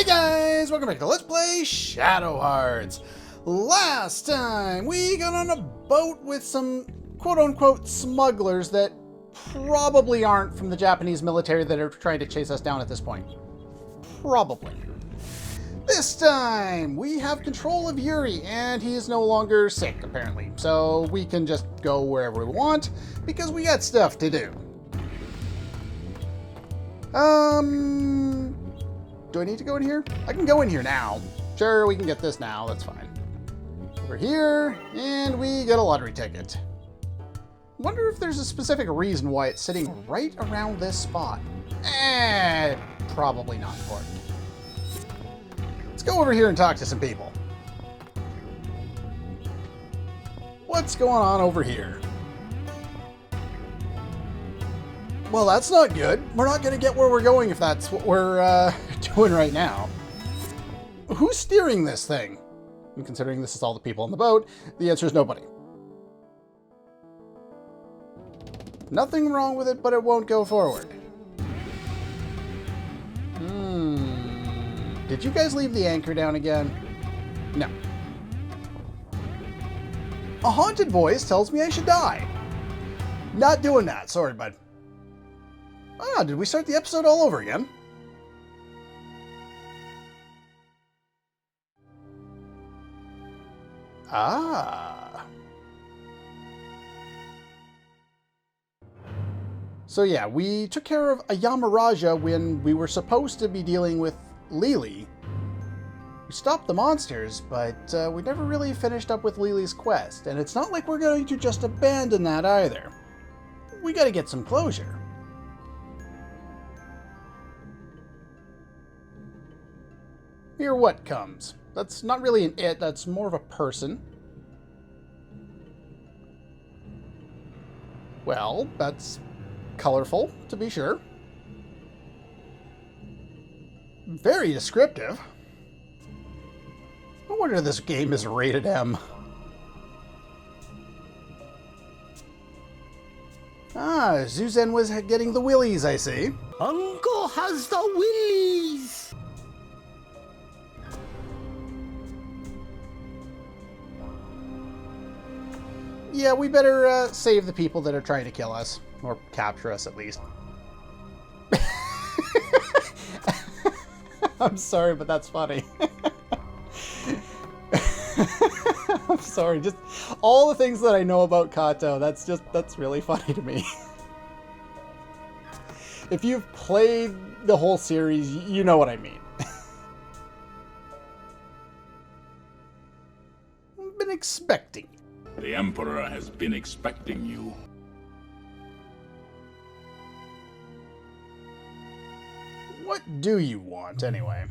Hey guys, welcome back to Let's Play Shadow Hearts. Last time we got on a boat with some quote-unquote smugglers that probably aren't from the Japanese military that are trying to chase us down at this point. Probably. This time we have control of Yuri and he is no longer sick apparently, so we can just go wherever we want because we got stuff to do. Do I need to go in here? I can go in here now. Sure, we can get this now. That's fine. Over here, and we get a lottery ticket. Wonder if there's a specific reason why it's sitting right around this spot. Probably not important. Let's go over here and talk to some people. What's going on over here? Well, that's not good. We're not going to get where we're going if that's what we're doing right now. Who's steering this thing? And considering this is all the people on the boat, the answer is nobody. Nothing wrong with it, but it won't go forward. Did you guys leave the anchor down again? No. A haunted voice tells me I should die. Not doing that. Sorry, bud. Ah, did we start the episode all over again? Ah. So yeah, we took care of a Yamaraja when we were supposed to be dealing with Lily. We stopped the monsters, but we never really finished up with Lily's quest, and it's not like we're going to just abandon that either. We gotta get some closure. Here what comes. That's not really an it, that's more of a person. Well, that's colorful, to be sure. Very descriptive. No wonder this game is rated M. Ah, Zuzen was getting the willies, I see. Uncle has the willies! Yeah, we better save the people that are trying to kill us. Or capture us, at least. I'm sorry, but that's funny. I'm sorry, just all the things that I know about Kato, that's really funny to me. If you've played the whole series, you know what I mean. I've been expecting. The Emperor has been expecting you. What do you want, anyway?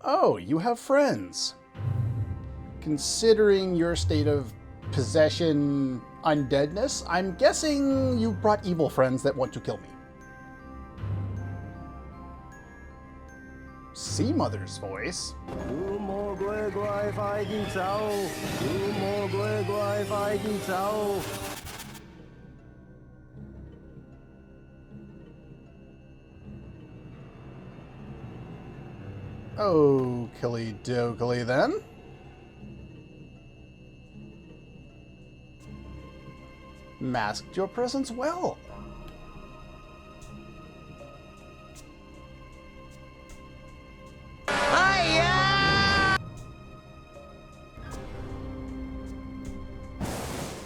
Oh, you have friends. Considering your state of possession undeadness, I'm guessing you brought evil friends that want to kill me. Seemother's voice. Oakley dokley then. Masked your presence well.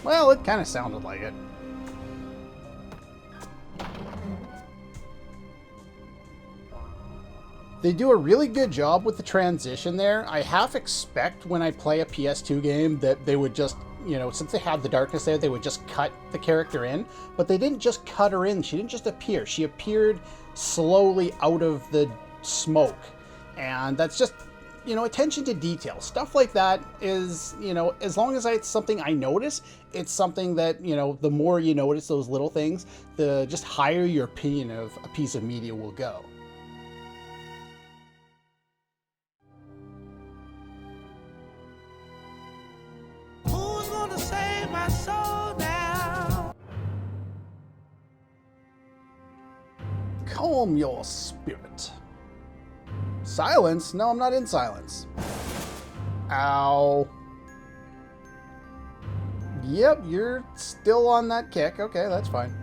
Well, it kind of sounded like it. They do a really good job with the transition there. I half expect when I play a PS2 game that they would just, you know, since they had the darkness there, they would just cut the character in. But they didn't just cut her in. She didn't just appear. She appeared slowly out of the smoke. And that's just, you know, attention to detail. Stuff like that is, you know, as long as it's something I notice, it's something that, you know, the more you notice those little things, the just higher your opinion of a piece of media will go. Who's gonna save my soul now? Calm your spirit. Silence? No, I'm not in silence. Ow. Yep, you're still on that kick. Okay, that's fine.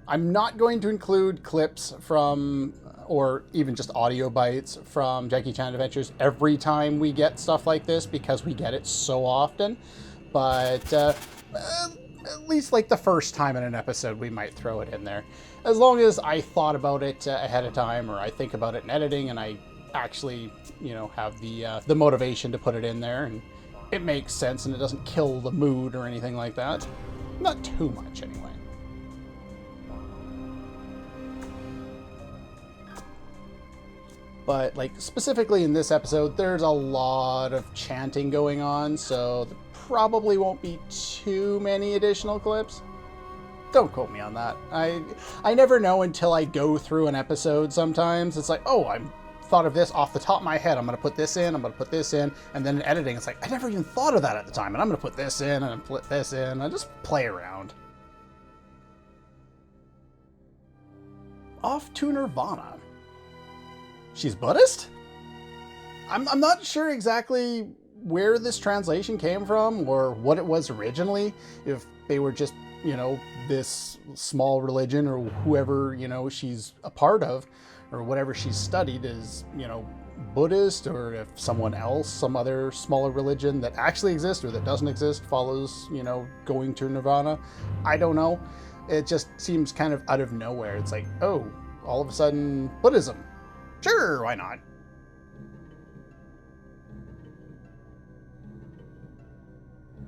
I'm not going to include clips from, or even just audio bites from Jackie Chan Adventures every time we get stuff like this, because we get it so often. But at least like the first time in an episode, we might throw it in there. As long as I thought about it ahead of time, or I think about it in editing, and I actually, you know, have the motivation to put it in there, and it makes sense, and it doesn't kill the mood or anything like that. Not too much, anyway. But, like, specifically in this episode, there's a lot of chanting going on, so there probably won't be too many additional clips. Don't quote me on that. I never know until I go through an episode sometimes. It's like, oh, I thought of this off the top of my head. I'm going to put this in, I'm going to put this in. And then in editing, it's like, I never even thought of that at the time. And I'm going to put this in and put this in. I just play around. Off to Nirvana. She's Buddhist? I'm not sure exactly where this translation came from or what it was originally. If they were just, you know, this small religion, or whoever, you know, she's a part of, or whatever she's studied is, you know, Buddhist, or if someone else, some other smaller religion that actually exists or that doesn't exist follows, you know, going to Nirvana. I don't know. It just seems kind of out of nowhere. It's like, oh, all of a sudden Buddhism. Sure, why not?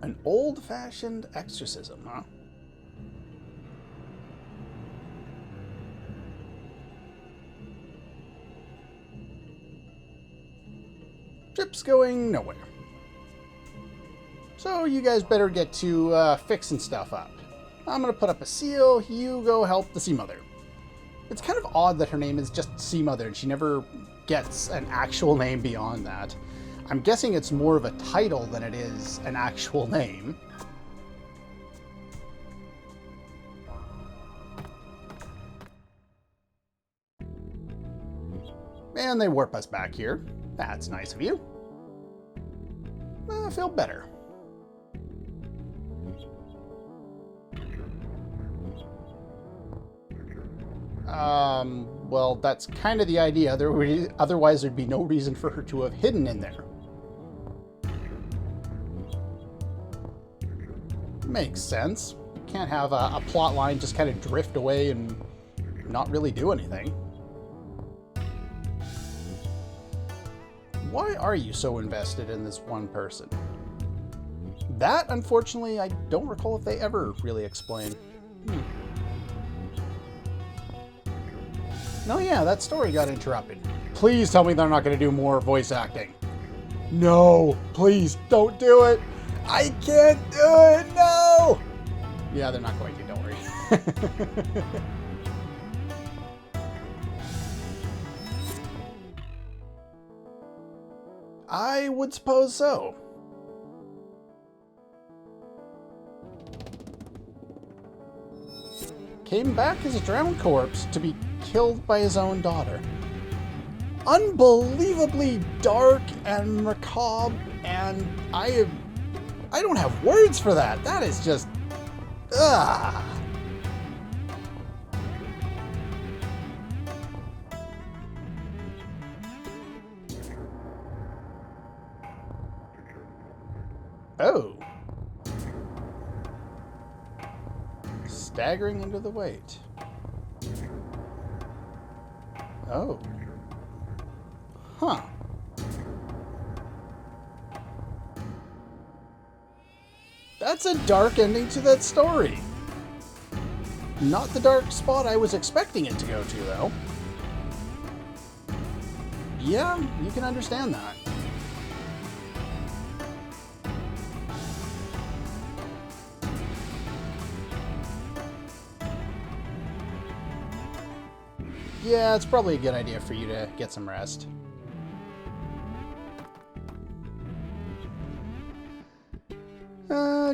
An old-fashioned exorcism, huh? Trip's going nowhere. So you guys better get to fixing stuff up. I'm gonna put up a seal, you go help the Seemother. It's kind of odd that her name is just Seemother and she never gets an actual name beyond that. I'm guessing it's more of a title than it is an actual name. And they warp us back here. That's nice of you. I feel better. Well, that's kind of the idea. Otherwise, there'd be no reason for her to have hidden in there. Makes sense. You can't have a plot line just kind of drift away and not really do anything. Why are you so invested in this one person? That, unfortunately, I don't recall if they ever really explain. No, yeah, that story got interrupted. Please tell me they're not going to do more voice acting. No, please don't do it. I can't do it. No. Yeah, they're not going to. Don't worry. I would suppose so. Came back as a drowned corpse to be killed by his own daughter. Unbelievably dark and macabre, and I don't have words for that. That is just... ugh. Oh. Staggering under the weight. Oh. Huh. That's a dark ending to that story. Not the dark spot I was expecting it to go to, though. Yeah, you can understand that. Yeah, it's probably a good idea for you to get some rest.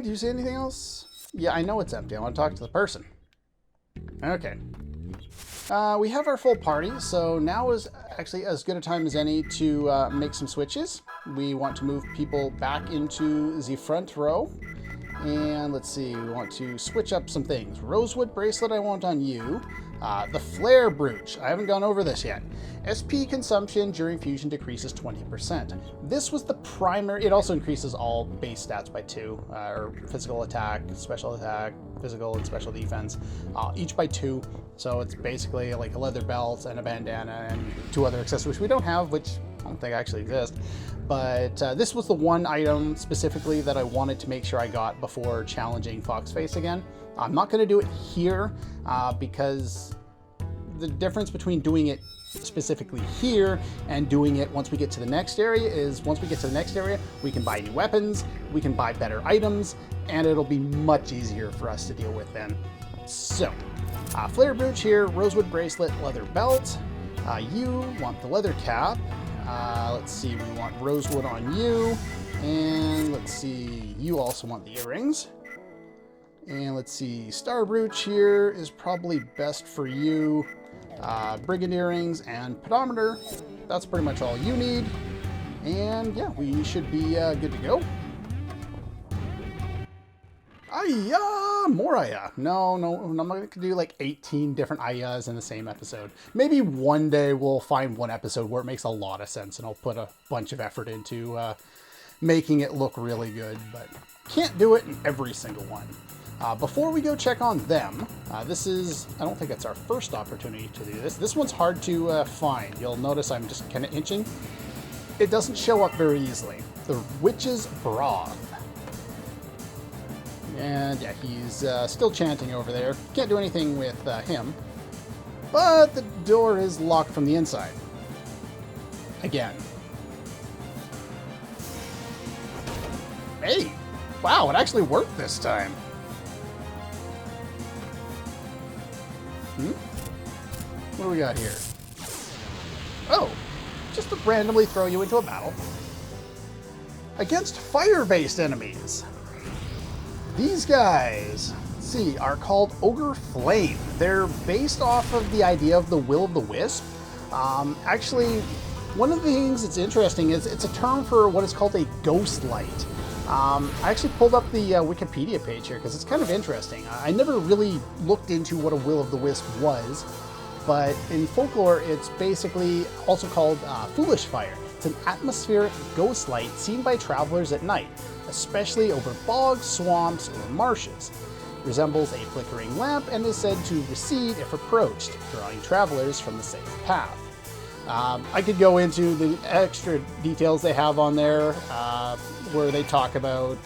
Do you see anything else? Yeah, I know it's empty. I want to talk to the person. Okay. We have our full party, so now is actually as good a time as any to make some switches. We want to move people back into the front row. And let's see, we want to switch up some things. Rosewood bracelet I want on you. The flare brooch. I haven't gone over this yet. SP consumption during fusion decreases 20%. This was the primary. It also increases all base stats by 2, or physical attack, physical and special defense, each by 2. So it's basically like a leather belt and a bandana and 2 other accessories we don't have, which I don't think actually exist. But this was the one item specifically that I wanted to make sure I got before challenging Foxface again. I'm not going to do it here because the difference between doing it specifically here and doing it once we get to the next area is once we get to the next area, we can buy new weapons, we can buy better items, and it'll be much easier for us to deal with then. So, flare brooch here, rosewood bracelet, leather belt. You want the leather cap. Let's see, we want rosewood on you. And let's see, you also want the earrings. And let's see, star brooch here is probably best for you. Brigand earrings and pedometer. That's pretty much all you need. And yeah, we should be good to go. Aya! More Aya. No, I'm not going to do like 18 different Ayas in the same episode. Maybe one day we'll find one episode where it makes a lot of sense and I'll put a bunch of effort into making it look really good, but can't do it in every single one. Before we go check on them, this is, I don't think it's our first opportunity to do this. This one's hard to find. You'll notice I'm just kind of inching. It doesn't show up very easily. The Witch's Broth. And yeah, he's still chanting over there. Can't do anything with him. But the door is locked from the inside. Again. Hey! Wow, it actually worked this time. What do we got here? Oh, just to randomly throw you into a battle. Against fire-based enemies. These guys, let's see, are called Ogre Flame. They're based off of the idea of the Will of the Wisp. Actually, one of the things that's interesting is it's a term for what is called a ghost light. I actually pulled up the Wikipedia page here because it's kind of interesting. I never really looked into what a Will of the Wisp was, but in folklore it's basically also called foolish fire. It's an atmospheric ghost light seen by travelers at night, especially over bogs, swamps, or marshes. It resembles a flickering lamp and is said to recede if approached, drawing travelers from the safe path. I could go into the extra details they have on there, where they talk about,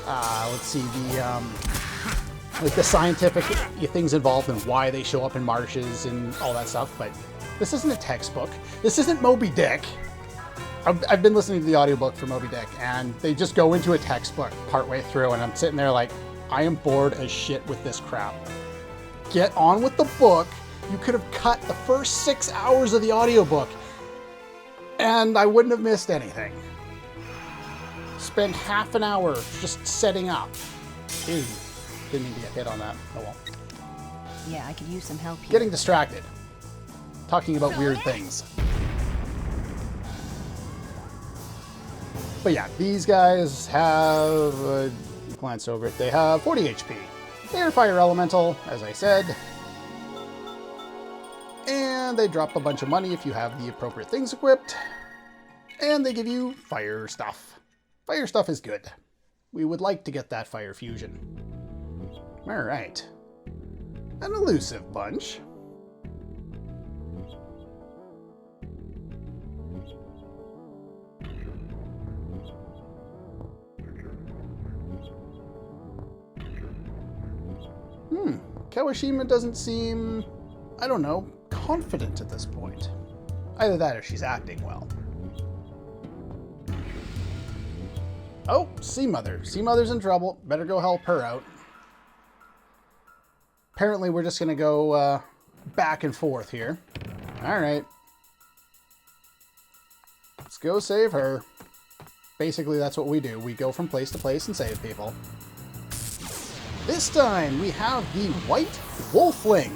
let's see, the scientific things involved and why they show up in marshes and all that stuff. But this isn't a textbook. This isn't Moby Dick. I've been listening to the audiobook for Moby Dick, and they just go into a textbook partway through, and I'm sitting there like, I am bored as shit with this crap. Get on with the book. You could have cut the first 6 hours of the audiobook, and I wouldn't have missed anything. Spend half an hour just setting up. Ew. Didn't mean to get hit on that. Oh well. Yeah, I could use some help here. Getting distracted. Talking about weird things. But yeah, these guys have, glanced over it, they have 40 HP. They're fire elemental, as I said. And they drop a bunch of money if you have the appropriate things equipped. And they give you fire stuff. Fire stuff is good. We would like to get that fire fusion. Alright. An elusive bunch. Kawashima doesn't seem, I don't know, confident at this point. Either that or she's acting well. Oh, Seemother. Seemother's in trouble. Better go help her out. Apparently we're just going to go back and forth here. Alright. Let's go save her. basically that's what we do. We go from place to place and save people. This time we have the White Wolfling.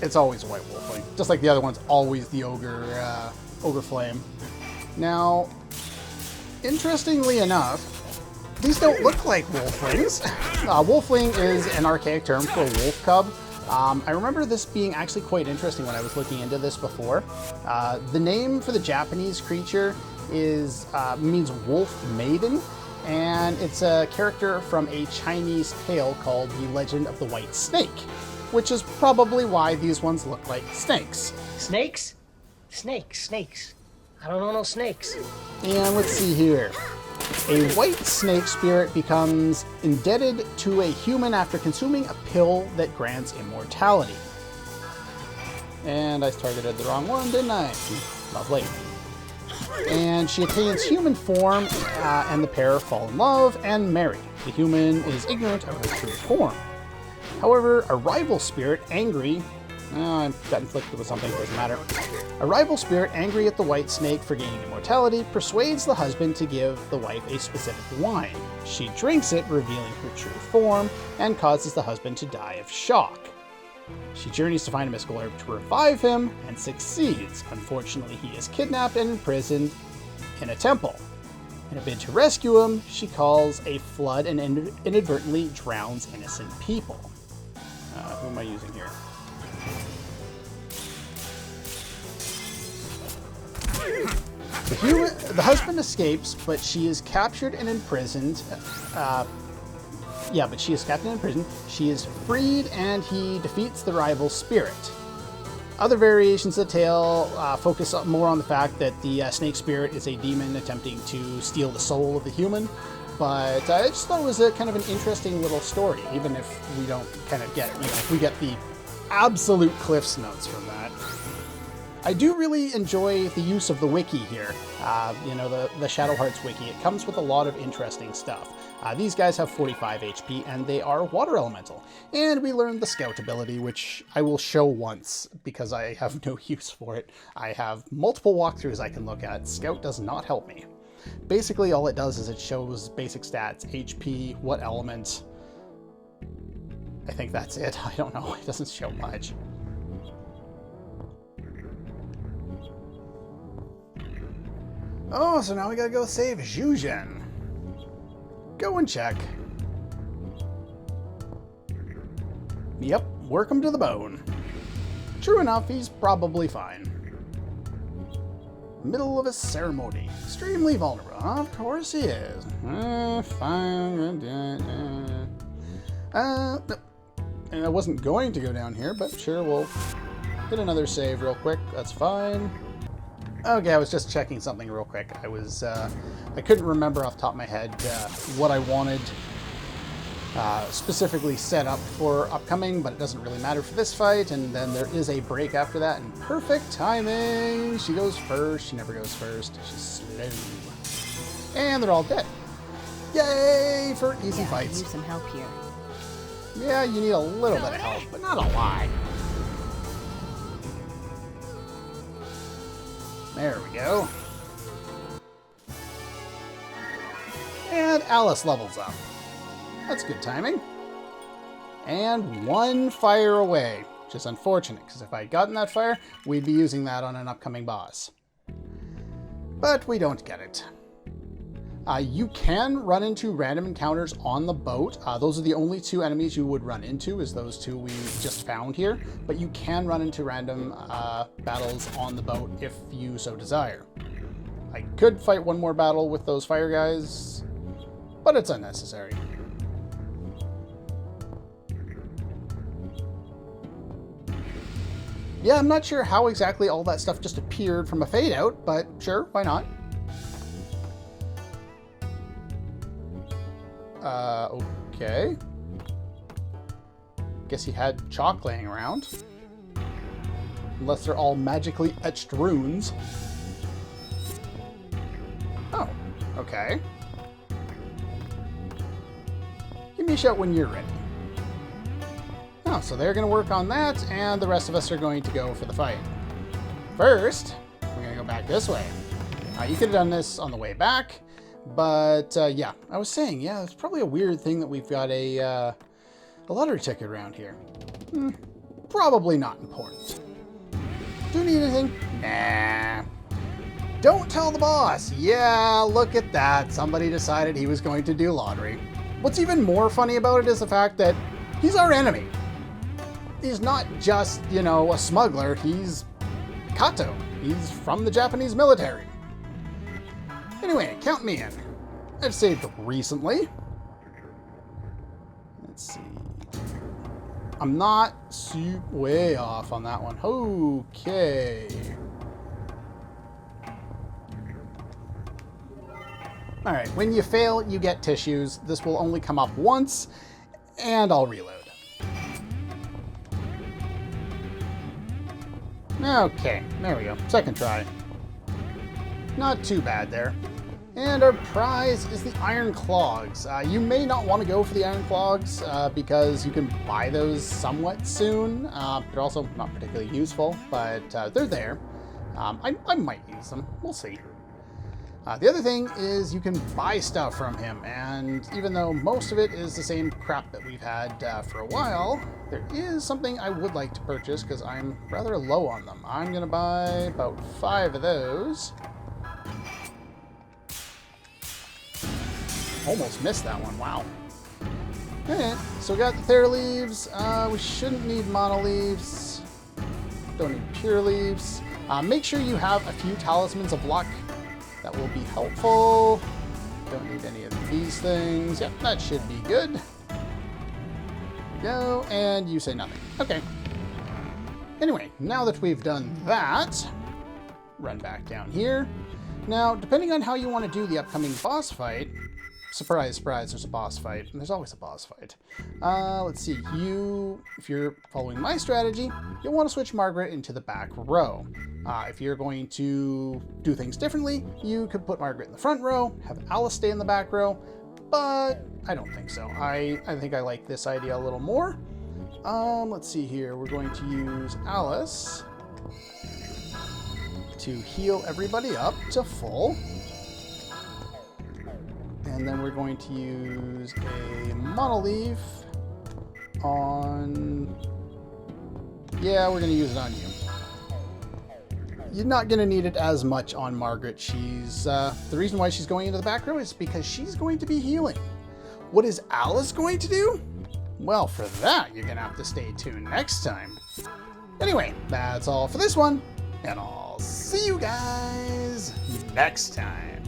It's always a White Wolfling. Just like the other one's always the Ogre Flame. Now, interestingly enough, these don't look like Wolflings. Wolfling is an archaic term for a wolf cub. I remember this being actually quite interesting when I was looking into this before. The name for the Japanese creature means wolf maiden, and it's a character from a Chinese tale called The Legend of the White Snake, which is probably why these ones look like snakes. Snakes? Snakes. I don't know no snakes. And let's see here. A white snake spirit becomes indebted to a human after consuming a pill that grants immortality. And I targeted the wrong one, didn't I? Lovely. And she attains human form, and the pair fall in love and marry. The human is ignorant of her true form. However, a rival spirit, angry... I got inflicted with something, doesn't matter. A rival spirit, angry at the white snake for gaining immortality, persuades the husband to give the wife a specific wine. She drinks it, revealing her true form, and causes the husband to die of shock. She journeys to find a mystical herb to revive him, and succeeds. Unfortunately, he is kidnapped and imprisoned in a temple. In a bid to rescue him, she calls a flood and inadvertently drowns innocent people. Who am I using here? The husband escapes, but she is captured and imprisoned. She is freed, and he defeats the rival spirit. Other variations of the tale focus more on the fact that the snake spirit is a demon attempting to steal the soul of the human. But I just thought it was a kind of an interesting little story, even if we don't kind of get, if we get the absolute Cliff's Notes from that. I do really enjoy the use of the wiki here, the Shadow Hearts wiki. It comes with a lot of interesting stuff. These guys have 45 HP, and they are water elemental. And we learned the Scout ability, which I will show once, because I have no use for it. I have multiple walkthroughs I can look at. Scout does not help me. Basically, all it does is it shows basic stats, HP, what element. I think that's it. I don't know. It doesn't show much. Oh, so now we gotta go save Zhuzhen. Go and check. Yep, work him to the bone. True enough, he's probably fine. Middle of a ceremony. Extremely vulnerable. Of course he is. Fine. And I wasn't going to go down here, but sure, we'll hit another save real quick. That's fine. Okay, I was just checking something real quick. I couldn't remember off the top of my head what I wanted specifically set up for upcoming, but it doesn't really matter for this fight. And then there is a break after that, and perfect timing. She goes first. She never goes first. She's slow. And they're all dead. Yay for easy fights. I need some help here. Yeah, you need a little bit of help, but not a lot. There we go. And Alice levels up. That's good timing. And one fire away, which is unfortunate, because if I had gotten that fire, we'd be using that on an upcoming boss. But we don't get it. You can run into random encounters on the boat. Those are the only two enemies you would run into, is those two we just found here. But you can run into random battles on the boat if you so desire. I could fight one more battle with those fire guys, but it's unnecessary. Yeah, I'm not sure how exactly all that stuff just appeared from a fade out, but sure, why not? Okay. Guess he had chalk laying around. Unless they're all magically etched runes. Oh, okay. Give me a shout when you're ready. Oh, so they're going to work on that, and the rest of us are going to go for the fight. First, we're going to go back this way. You could have done this on the way back, but yeah, I was saying, yeah, it's probably a weird thing that we've got a lottery ticket around here. Probably not important. Do you need anything? Nah. Don't tell the boss. Yeah, look at that. Somebody decided he was going to do lottery. What's even more funny about it is the fact that he's our enemy. He's not just, you know, a smuggler. He's Kato. He's from the Japanese military. Anyway, count me in. I've saved recently. Let's see. I'm not way off on that one. Okay. All right, when you fail, you get tissues. This will only come up once, and I'll reload. Okay, there we go. Second try. Not too bad there. And our prize is the iron clogs. You may not want to go for the iron clogs because you can buy those somewhat soon. They're also not particularly useful, but they're there. I might use them. We'll see. The other thing is you can buy stuff from him, and even though most of it is the same crap that we've had for a while, there is something I would like to purchase because I'm rather low on them. I'm going to buy about 5 of those. Almost missed that one, wow. Alright, so we got the Thera leaves. We shouldn't need mono leaves. Don't need pure leaves. Make sure you have a few talismans of luck. That will be helpful. Don't need any of these things. Yep, that should be good. Go, and you say nothing. Okay. Anyway, now that we've done that, run back down here. Now, depending on how you want to do the upcoming boss fight, surprise, surprise, there's a boss fight. And there's always a boss fight. Let's see. If you're following my strategy, you'll want to switch Margaret into the back row. If you're going to do things differently, you could put Margaret in the front row, have Alice stay in the back row, but I don't think so. I think I like this idea a little more. Let's see here. We're going to use Alice to heal everybody up to full. And then we're going to use a monolith on... Yeah, we're going to use it on you. You're not going to need it as much on Margaret. She's the reason why she's going into the back row is because she's going to be healing. What is Alice going to do? Well, for that, you're going to have to stay tuned next time. Anyway, that's all for this one, and I'll see you guys next time.